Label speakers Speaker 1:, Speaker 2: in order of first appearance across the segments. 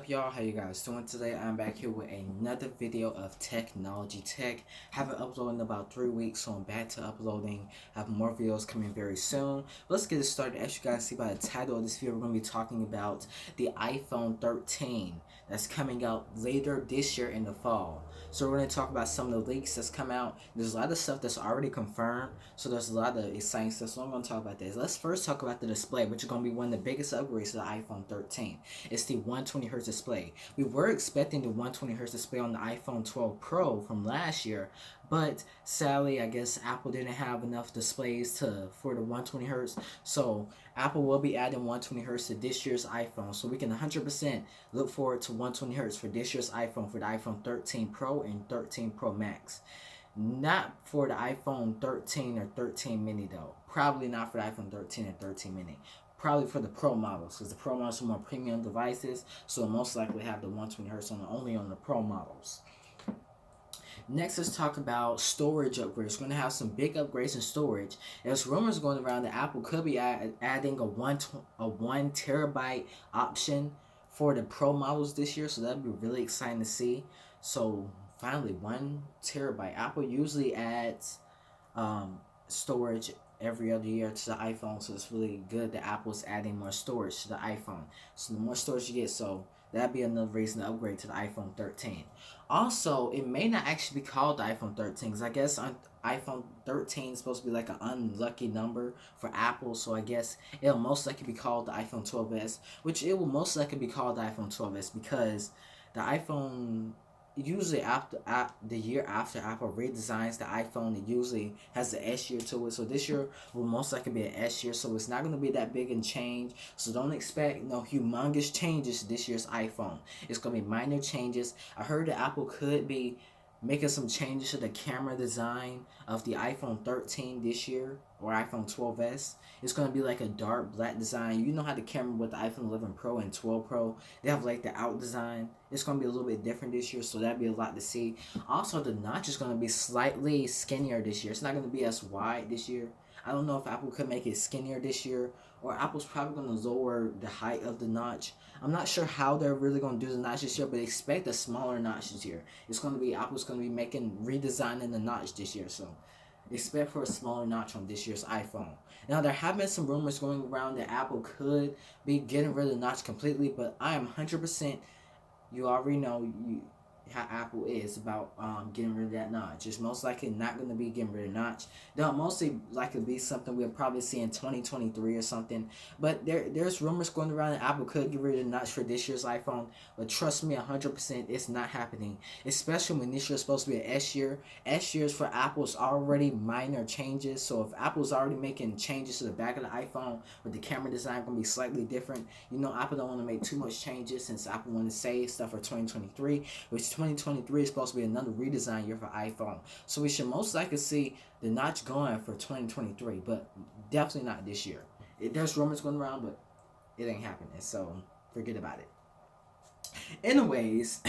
Speaker 1: Y'all, how you guys doing today? I'm back here with another video of technology tech. Haven't uploaded in about 3 weeks, so I'm back to uploading. I have more videos coming very soon. But let's get it started. As you guys see by the title of this video, we're going to be talking about the iPhone 13 that's coming out later this year in the fall. So we're going to talk about some of the leaks that's come out. There's a lot of stuff that's already confirmed, so there's a lot of exciting stuff. So I'm going to talk about this. Let's first talk about the display, which is going to be one of the biggest upgrades to the iPhone 13. It's the 120 Hz display. We were expecting the 120 Hz display on the iPhone 12 Pro from last year, but sadly, I guess Apple didn't have enough displays for the 120 Hz. So Apple will be adding 120 Hz to this year's iPhone. So we can 100% look forward to 120 Hz for this year's iPhone, for the iPhone 13 Pro and 13 Pro Max. Not for the iPhone 13 or 13 mini though. Probably not for the iPhone 13 and 13 mini. Probably for the Pro models, because the Pro models are more premium devices, so most likely have the 120 Hz only on the Pro models. Next, let's talk about storage upgrades. We're going to have some big upgrades in storage. There's rumors going around that Apple could be adding a 1 terabyte option for the Pro models this year, so that'd be really exciting to see. So finally, 1 terabyte. Apple usually adds storage every other year to the iPhone, so it's really good that Apple's adding more storage to the iPhone. So the more storage you get, so that'd be another reason to upgrade to the iPhone 13. Also, it may not actually be called the iPhone 13, because I guess iPhone 13 is supposed to be like an unlucky number for Apple, so I guess it'll most likely be called the iPhone 12s, which it will most likely be called the iPhone 12s because the iPhone usually the year after Apple redesigns the iPhone, it usually has the S year to it. So this year will most likely be an S year, so it's not going to be that big in change. So don't expect no humongous changes to this year's iPhone. It's going to be minor changes. I heard that Apple could be making some changes to the camera design of the iPhone 13 this year, or iPhone 12s. It's going to be like a dark black design. You know how the camera with the iPhone 11 Pro and 12 Pro, they have like the out design. It's going to be a little bit different this year, so that'd be a lot to see. Also, the notch is going to be slightly skinnier this year. It's not going to be as wide this year. I don't know if Apple could make it skinnier this year, or Apple's probably going to lower the height of the notch. I'm not sure how they're really going to do the notch this year, but expect a smaller notch this year. Apple's going to be redesigning the notch this year, so expect for a smaller notch on this year's iPhone. Now, there have been some rumors going around that Apple could be getting rid of the notch completely, but I am 100%, you already know how Apple is about getting rid of that notch. It's most likely not going to be getting rid of the notch. They'll mostly likely be something we'll probably see in 2023 or something. But there's rumors going around that Apple could get rid of the notch for this year's iPhone. But trust me, 100% it's not happening. Especially when this year's supposed to be an S year. S years for Apple's already minor changes. So if Apple's already making changes to the back of the iPhone, with the camera design going to be slightly different, you know Apple don't want to make too much changes, since Apple want to save stuff for 2023, which 2023 is supposed to be another redesign year for iPhone. So we should most likely see the notch going for 2023, but definitely not this year. There's rumors going around, but it ain't happening, so forget about it. Anyways,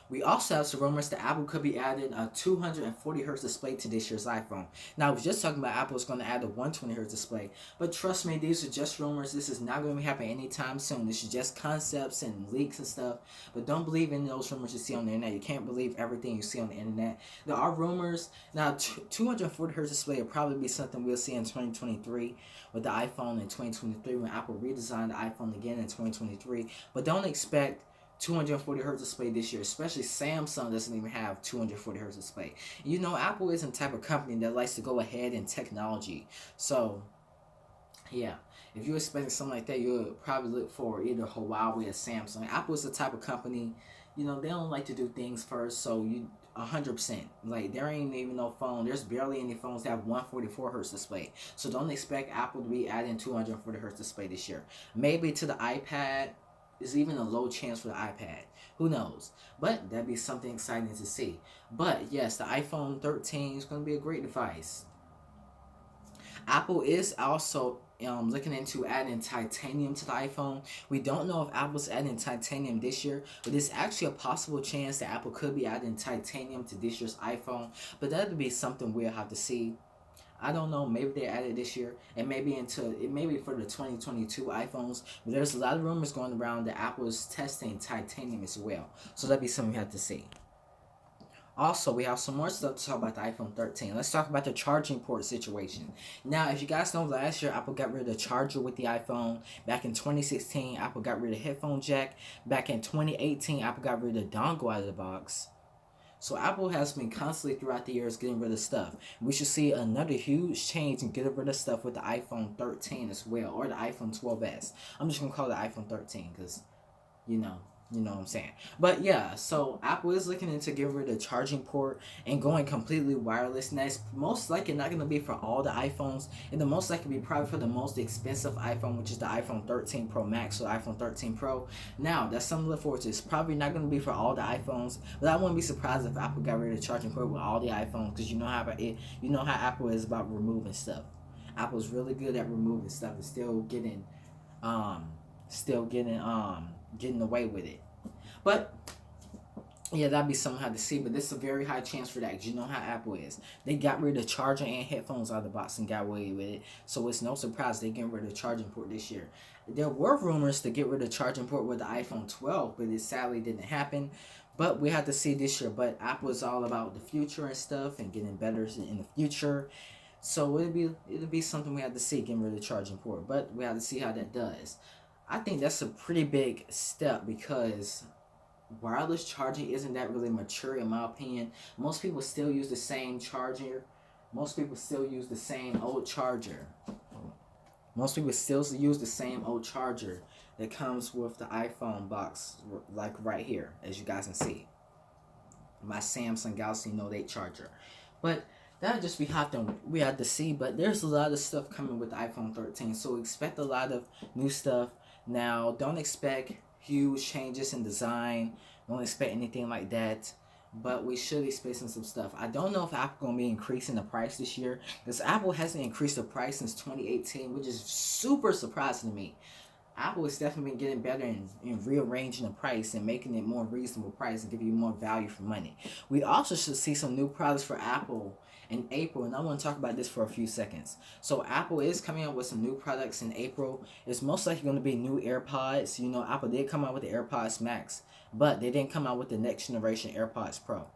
Speaker 1: we also have some rumors that Apple could be adding a 240 Hz display to this year's iPhone. Now, I was just talking about Apple is going to add a 120 Hz display, but trust me, these are just rumors. This is not going to be happening anytime soon. This is just concepts and leaks and stuff, but don't believe in those rumors you see on the internet. You can't believe everything you see on the internet. There are rumors. Now, 240 Hz display will probably be something we'll see in 2023 with the iPhone in 2023 when Apple redesigned the iPhone again in 2023, but don't expect 240 Hz display this year, especially Samsung doesn't even have 240 Hz display. You know, Apple isn't the type of company that likes to go ahead in technology. So, yeah, if you're expecting something like that, you'll probably look for either Huawei or Samsung. Apple is the type of company, you know, they don't like to do things first, so you 100%. Like, there ain't even no phone. There's barely any phones that have 144 Hz display. So don't expect Apple to be adding 240 Hz display this year. Maybe to the iPad. There's even a low chance for the iPad. Who knows? But that'd be something exciting to see. But yes, the iPhone 13 is going to be a great device. Apple is also looking into adding titanium to the iPhone. We don't know if Apple's adding titanium this year, but there's actually a possible chance that Apple could be adding titanium to this year's iPhone. But that would be something we'll have to see. I don't know. Maybe they added this year, and maybe for the 2022 iPhones. But there's a lot of rumors going around that Apple is testing titanium as well. So that'd be something we have to see. Also, we have some more stuff to talk about the iPhone 13. Let's talk about the charging port situation. Now, if you guys know, last year Apple got rid of the charger with the iPhone. Back in 2016, Apple got rid of the headphone jack. Back in 2018, Apple got rid of the dongle out of the box. So Apple has been constantly throughout the years getting rid of stuff. We should see another huge change and getting rid of stuff with the iPhone 13 as well, or the iPhone 12s. I'm just gonna call it the iPhone 13 because, you know what I'm saying. But yeah, so Apple is looking into getting rid of the charging port and going completely wireless. And that's most likely not going to be for all the iPhones. And the most likely be probably for the most expensive iPhone, which is the iPhone 13 Pro Max or iPhone 13 Pro. Now, that's something to look forward to. It's probably not going to be for all the iPhones, but I wouldn't be surprised if Apple got rid of the charging port with all the iPhones, because you know how Apple is about removing stuff. Apple's really good at removing stuff and getting away with it. But yeah, that'd be something hard to see. But this is a very high chance for that, because you know how Apple is. They got rid of the charger and headphones out of the box and got away with it. So it's no surprise they getting rid of the charging port this year. There were rumors to get rid of the charging port with the iPhone 12, but it sadly didn't happen. But we have to see this year. But Apple is all about the future and stuff and getting better in the future. So it'll be something we have to see, getting rid of the charging port. But we have to see how that does. I think that's a pretty big step, because wireless charging isn't that really mature in my opinion. Most people still use the same charger. Most people still use the same old charger. Most people still use the same old charger that comes with the iPhone box, like right here, as you guys can see. My Samsung Galaxy Note 8 charger. But that'll just be we have to see. But there's a lot of stuff coming with the iPhone 13, so expect a lot of new stuff. Now, don't expect huge changes in design. Don't expect anything like that. But we should be expecting some stuff. I don't know if Apple going to be increasing the price this year, because Apple hasn't increased the price since 2018, which is super surprising to me. Apple has definitely been getting better in rearranging the price and making it more reasonable price and giving you more value for money. We also should see some new products for Apple in April, and I want to talk about this for a few seconds. So Apple is coming out with some new products in April. It's most likely going to be new AirPods. You know, Apple did come out with the AirPods Max, but they didn't come out with the next generation AirPods Pro.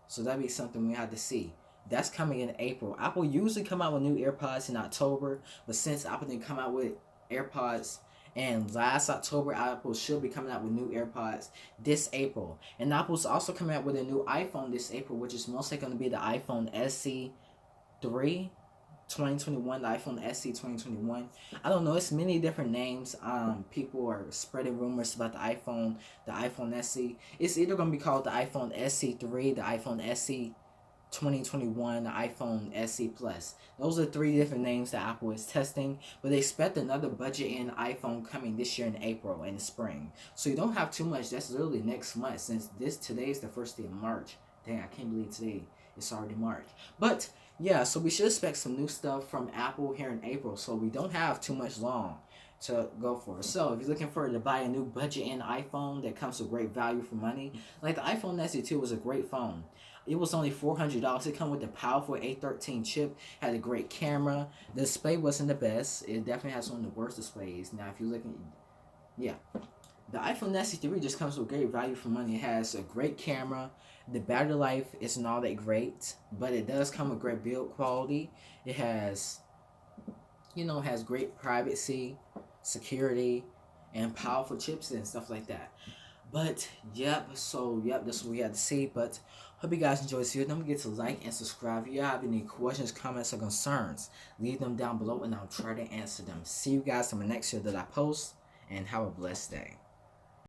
Speaker 1: So that'd be something we have to see. That's coming in April. Apple usually come out with new AirPods in October, but since Apple didn't come out with AirPods and last October, Apple should be coming out with new AirPods this April. And Apple's also coming out with a new iPhone this April, which is mostly going to be the iPhone SE.3 2021, the iPhone SE 2021. I don't know, it's many different names. People are spreading rumors about the iPhone SE. It's either going to be called the iPhone SE.3, the iPhone SE 2021, the iPhone SE Plus. Those are 3 different names that Apple is testing, but they expect another budget-in iPhone coming this year in April and spring. So you don't have too much. That's literally next month, since today is the first day of March. Dang, I can't believe today it's already March. But yeah, so we should expect some new stuff from Apple here in April. So we don't have too much long to go for. So if you're looking for to buy a new budget-in iPhone that comes with great value for money, like the iPhone SE2 was a great phone. It was only $400. It come with the powerful A13 chip, had a great camera. The display wasn't the best. It definitely has one of the worst displays. Now, if you're looking, yeah. The iPhone SE3 just comes with great value for money. It has a great camera. The battery life isn't all that great, but it does come with great build quality. It has, has great privacy, security, and powerful chips and stuff like that. But that's what we had to see. But hope you guys enjoyed this video. Don't forget to like and subscribe. If you have any questions, comments, or concerns, leave them down below and I'll try to answer them. See you guys in the next video that I post, and have a blessed day.